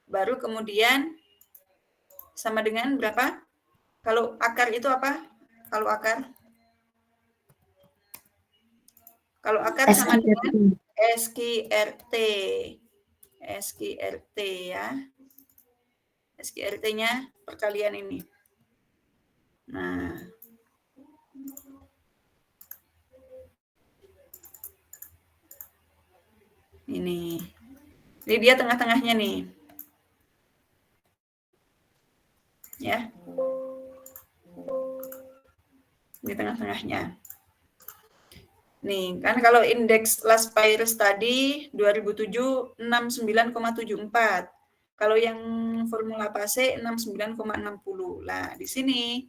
Baru kemudian sama dengan berapa? Kalau akar itu apa? Kalau akar sama dengan SQRT. SQRT ya. SQRT-nya perkalian ini. Nah. Ini dia tengah-tengahnya nih. Ya. Ini tengah-tengahnya. Nih, kan kalau indeks Lespires tadi 2007 69,74. Kalau yang formula PASE 69,60. Nah, di sini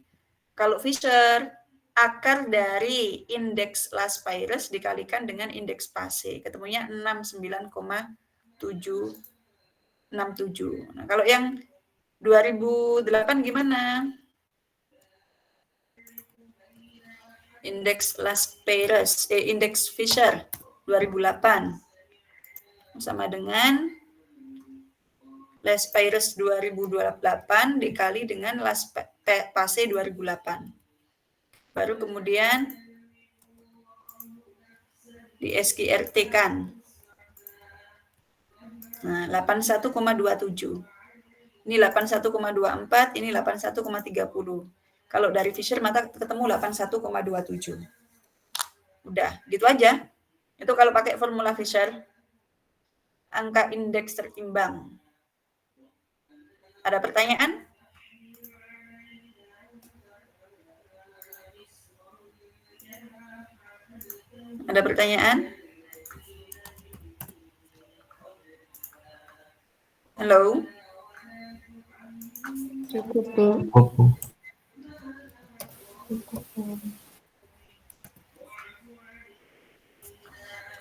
kalau Fisher akar dari indeks Lespires dikalikan dengan indeks PASE, ketemunya 69,767. Nah, kalau yang 2008 gimana? Indeks Lespires, indeks Fisher 2008 sama dengan Lespires 2028 dikali dengan PASE 2008. Baru kemudian di SQRT-kan. Nah, 81,27. Ini 81,24, ini 81,30. Kalau dari Fisher maka ketemu 81,27. Udah, gitu aja. Itu kalau pakai formula Fisher, angka indeks tertimbang. Ada pertanyaan? Ada pertanyaan? Halo? Cukup, Bu.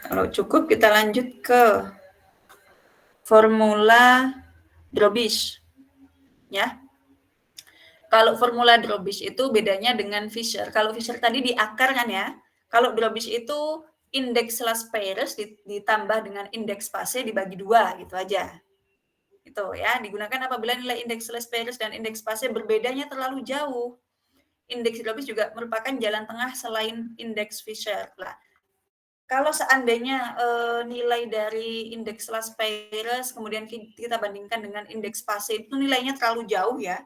Kalau cukup kita lanjut ke formula Drobish. Ya. Kalau formula Drobish itu bedanya dengan Fisher. Kalau Fisher tadi di akar kan ya. Kalau Drobish itu indeks Lespires ditambah dengan indeks PASE dibagi 2 gitu aja. Itu ya, digunakan apabila nilai indeks Lespires dan indeks PASE berbedanya terlalu jauh. Indeks Drobish juga merupakan jalan tengah selain indeks Fisher. Nah, kalau seandainya nilai dari indeks Lespires kemudian kita bandingkan dengan indeks PASE itu nilainya terlalu jauh ya,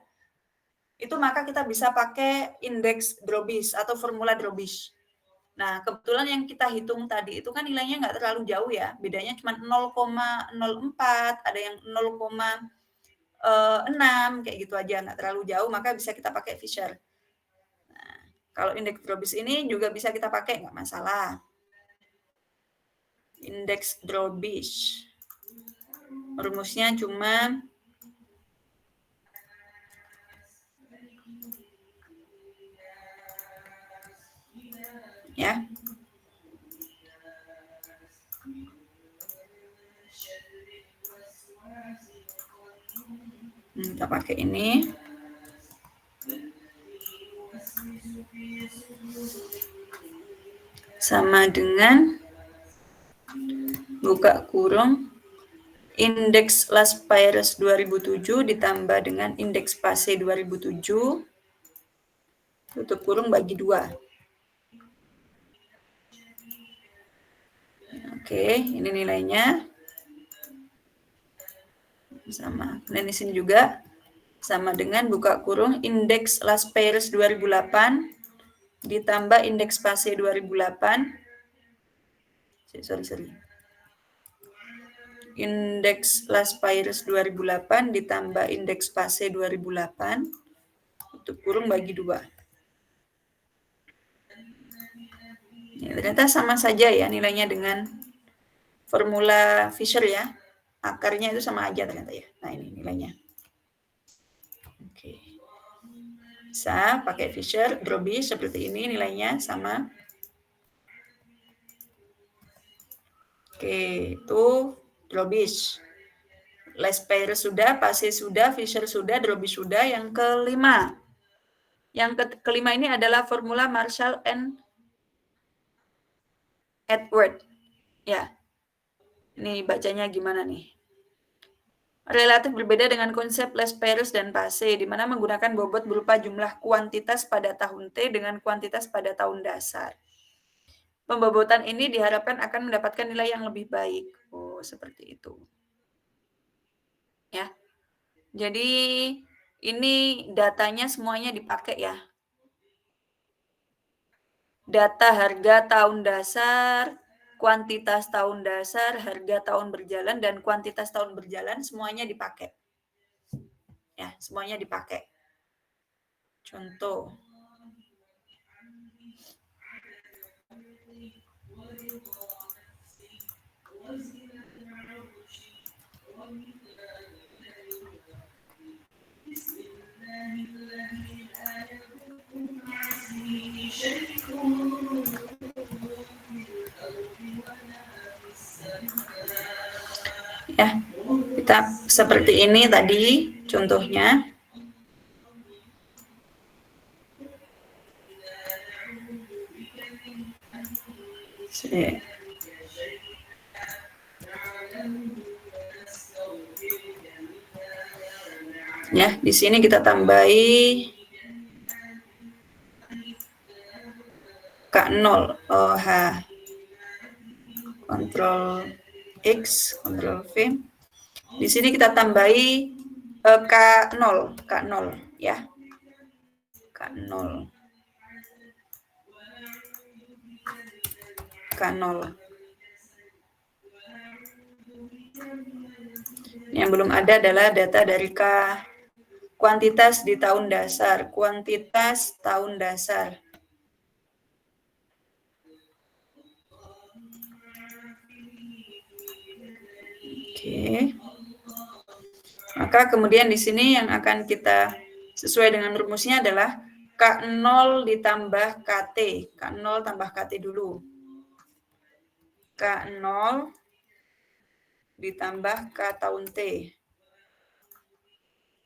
itu maka kita bisa pakai indeks Drobish atau formula Drobish. Nah, kebetulan yang kita hitung tadi itu kan nilainya nggak terlalu jauh ya, bedanya cuma 0,04, ada yang 6, kayak gitu aja, nggak terlalu jauh, maka bisa kita pakai Fisher. Nah, kalau indeks Dробis ini juga bisa kita pakai, nggak masalah. Indeks Dробis. Rumusnya cuma ya. Kita pakai ini. Sama dengan buka kurung indeks Las Payres 2007 ditambah dengan indeks Pase 2007 tutup kurung bagi 2. Oke, ini nilainya sama. Dan di sini juga sama dengan buka kurung indeks Las Payres 2008 ditambah indeks Pase 2008. Sorry. Indeks Las Payres 2008 ditambah indeks Pase 2008 tutup kurung bagi 2. Ya, ternyata sama saja ya nilainya dengan formula Fisher ya. Akarnya itu sama aja ternyata ya. Nah, ini nilainya. Oke. Bisa pakai Fisher, Dробis seperti ini nilainya sama. Oke, itu Dробis. Les Payres sudah, Pase sudah, Fisher sudah, Dробis sudah. Yang kelima. Yang kelima ini adalah formula Marshall and Edward. Ya. Ini bacanya gimana nih? Relatif berbeda dengan konsep Les Payres dan Pase, di mana menggunakan bobot berupa jumlah kuantitas pada tahun T dengan kuantitas pada tahun dasar. Pembobotan ini diharapkan akan mendapatkan nilai yang lebih baik. Oh, seperti itu. Ya. Jadi ini datanya semuanya dipakai ya. Data harga tahun dasar, kuantitas tahun dasar, harga tahun berjalan, dan kuantitas tahun berjalan semuanya dipakai. Ya, semuanya dipakai. Contoh. Ya, kita seperti ini tadi contohnya. Ya, di sini kita tambahi K0 H Ctrl X, Ctrl V. Di sini kita tambahi K0 ya. K0. Yang belum ada adalah data dari kuantitas di tahun dasar, kuantitas tahun dasar. Oke. Maka kemudian di sini yang akan kita sesuai dengan rumusnya adalah K0 ditambah KT. K0 tambah KT dulu. K0 ditambah K tahun T.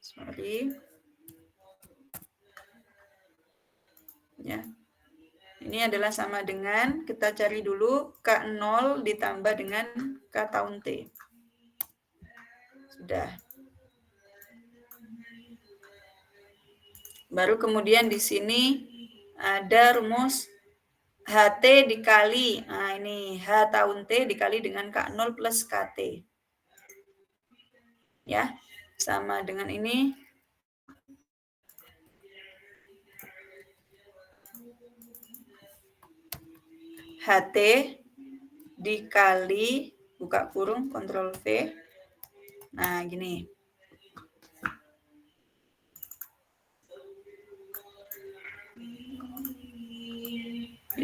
Sorry. Ya. Ini adalah sama dengan, kita cari dulu K0 ditambah dengan K tahun T. Sudah. Baru kemudian di sini ada rumus HT dikali, nah ini H tahun T dikali dengan K0 plus KT. Ya, sama dengan ini. HT dikali, buka kurung, Ctrl V. Nah, gini.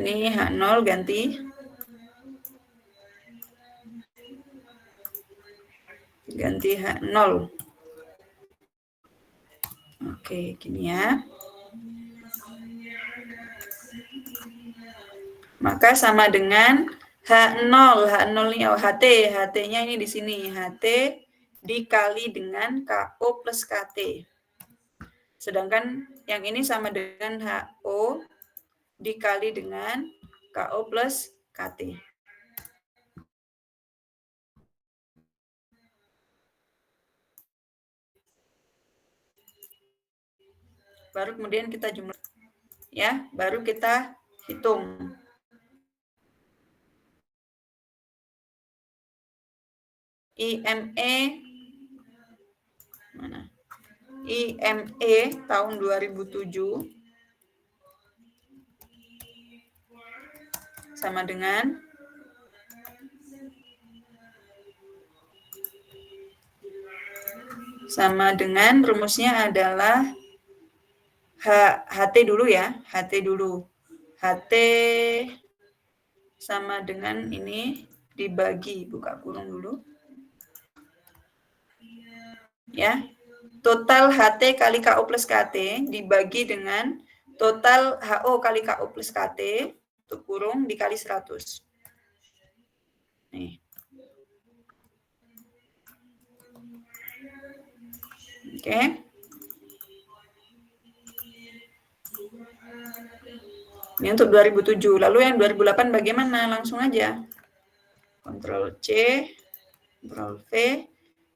Ini H0 ganti H0. Oke, gini ya. Maka sama dengan H0 ini HT-nya ini di sini. HT dikali dengan KO plus KT. Sedangkan yang ini sama dengan HO dikali dengan KO plus KT. Baru kemudian kita jumlah, ya, baru kita hitung. IME mana? IME tahun 2007 sama dengan rumusnya adalah HT dulu ya, HT dulu. HT sama dengan ini dibagi, buka kurung dulu. Ya, total HT kali KO plus KT dibagi dengan total HO kali KO plus KT, tutup kurung, dikali 100. Nih. Oke. Ini untuk 2007. Lalu yang 2008 bagaimana? Langsung aja. Ctrl C, Ctrl V.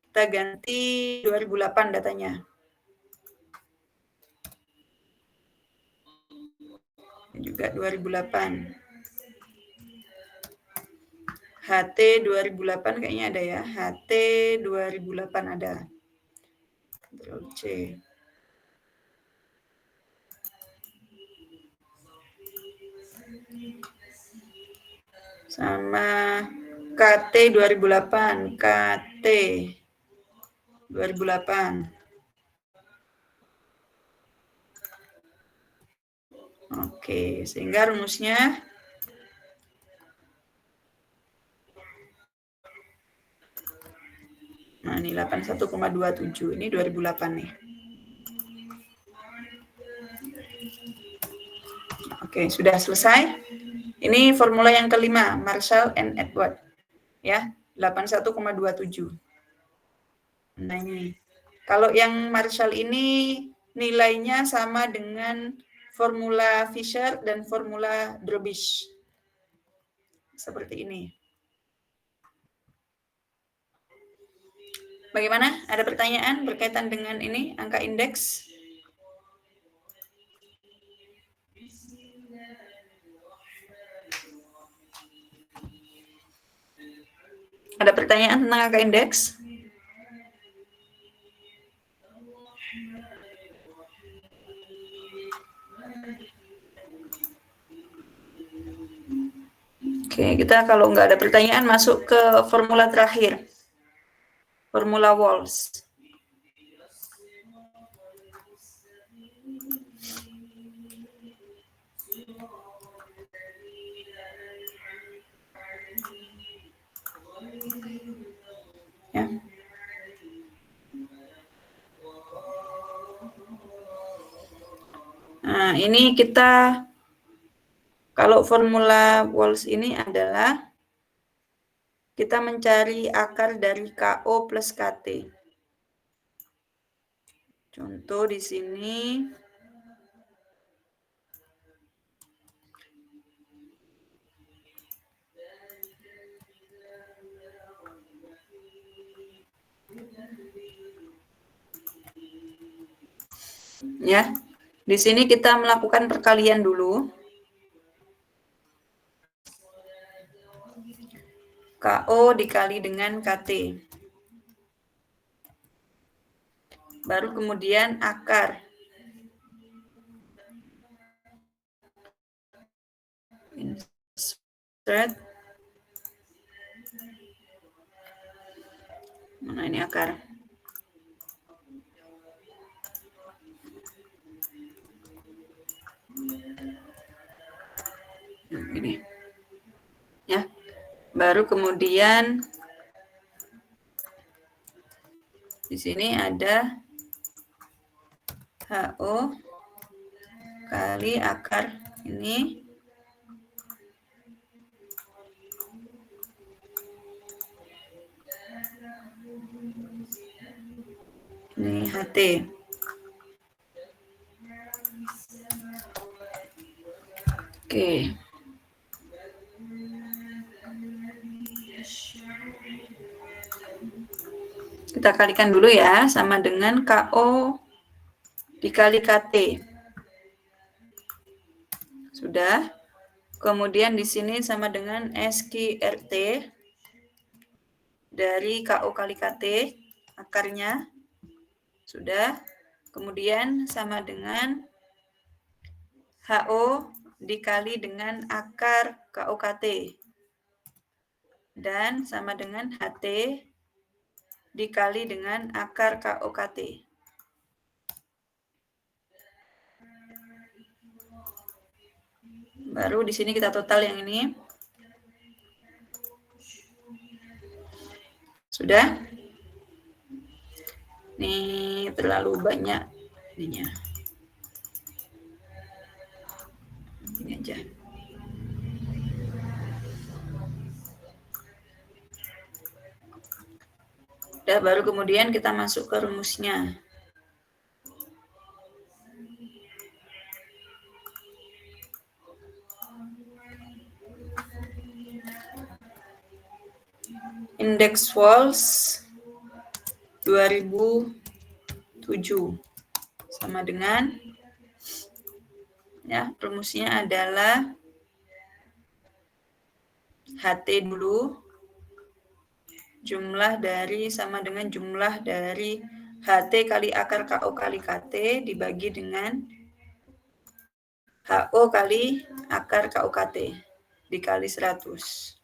Kita ganti 2008 datanya. Ini juga 2008. HT 2008 kayaknya ada ya. HT 2008 ada. Ctrl C. Sama KT 2008, KT 2008. Oke, sehingga rumusnya nah ini 81,27, ini 2008 nih. Oke, sudah selesai. Ini formula yang kelima, Marshall and Edward. Ya, 81,27. Nah ini. Kalau yang Marshall ini nilainya sama dengan formula Fisher dan formula Drobish. Seperti ini. Bagaimana? Ada pertanyaan berkaitan dengan ini, angka indeks? Ada pertanyaan tentang angka indeks? Oke, kita kalau nggak ada pertanyaan masuk ke formula terakhir. Formula Walsh. Ya. Nah, ini kita kalau formula Walsh ini adalah kita mencari akar dari KO plus KT. Contoh di sini. Ya, di sini kita melakukan perkalian dulu. KO dikali dengan KT. Baru kemudian akar. Insert. Mana ini akar? Ini. Ya. Baru kemudian di sini ada HO kali akar ini HT. Oke. Kita kalikan dulu ya, sama dengan KO dikali KT. Sudah. Kemudian di sini sama dengan SQRT dari KO kali KT, akarnya. Sudah. Kemudian sama dengan HO dikali dengan akar KOKT. Dan sama dengan HT dikali dengan akar KOKT. Baru di sini kita total yang ini. Sudah? Ini terlalu banyak ininya. Ini aja. Udah, baru kemudian kita masuk ke rumusnya. Indeks Walsh 2007 sama dengan ya, rumusnya adalah HT dulu, jumlah dari sama dengan jumlah dari HT kali akar KO kali KT dibagi dengan HO kali akar KOKT dikali 100.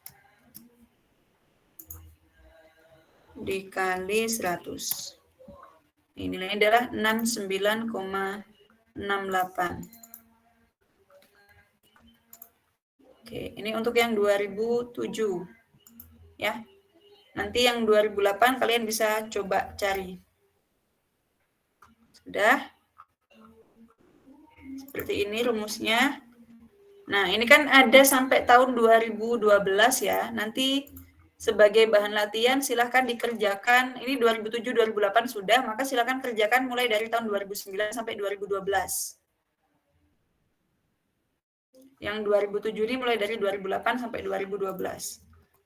Dikali 100. Ini nilainya adalah 69,68. Oke, ini untuk yang 2007. Ya. Nanti yang 2008 kalian bisa coba cari. Sudah? Seperti ini rumusnya. Nah, ini kan ada sampai tahun 2012 ya. Nanti sebagai bahan latihan silahkan dikerjakan. Ini 2007-2008 sudah, maka silahkan kerjakan mulai dari tahun 2009 sampai 2012. Yang 2007 ini mulai dari 2008 sampai 2012.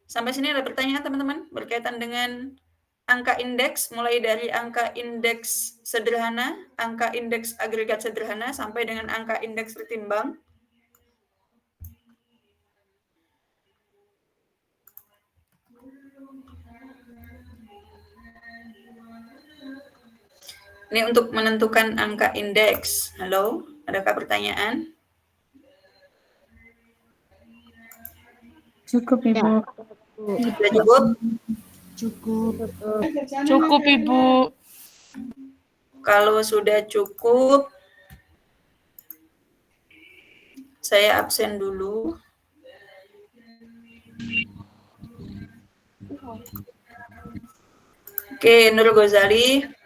Sampai sini ada pertanyaan teman-teman berkaitan dengan angka indeks, mulai dari angka indeks sederhana, angka indeks agregat sederhana, sampai dengan angka indeks tertimbang. Ini untuk menentukan angka indeks. Halo, adakah pertanyaan? Cukup, Ibu. Sudah cukup? Cukup, Ibu. Kalau sudah cukup, saya absen dulu. Oke, Nur Ghazali.